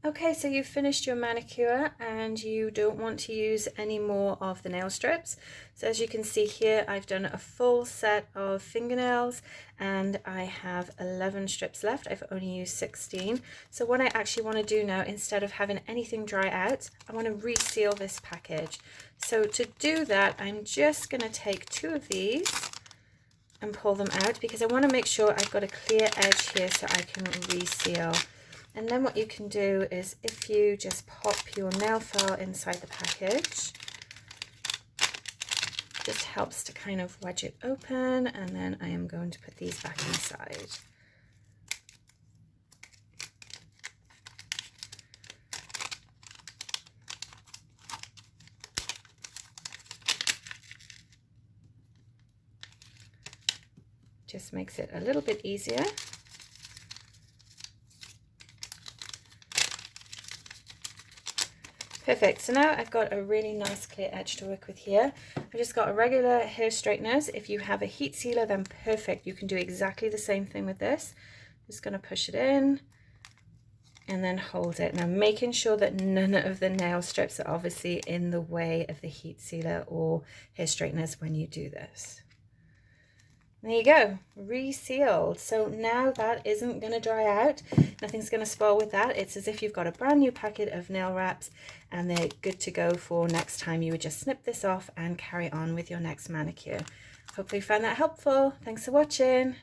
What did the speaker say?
Okay, so you've finished your manicure and you don't want to use any more of the nail strips. So as you can see here, I've done a full set of fingernails and I have 11 strips left. I've only used 16. So what I actually want to do now, instead of having anything dry out, I want to reseal this package. So to do that, I'm just going to take 2 of these and pull them out because I want to make sure I've got a clear edge here so I can reseal. And then what you can do is, if you just pop your nail file inside the package, just helps to kind of wedge it open, and then I am going to put these back inside. Just makes it a little bit easier. Perfect, so now I've got a really nice clear edge to work with here. I've just got a regular hair straightener. If you have a heat sealer, then perfect. You can do exactly the same thing with this. Just going to push it in and then hold it. Now making sure that none of the nail strips are obviously in the way of the heat sealer or hair straighteners when you do this. There you go, resealed. So now that isn't going to dry out. Nothing's going to spoil with that. It's as if you've got a brand new packet of nail wraps and they're good to go for next time. You would just snip this off and carry on with your next manicure. Hopefully you found that helpful. Thanks for watching.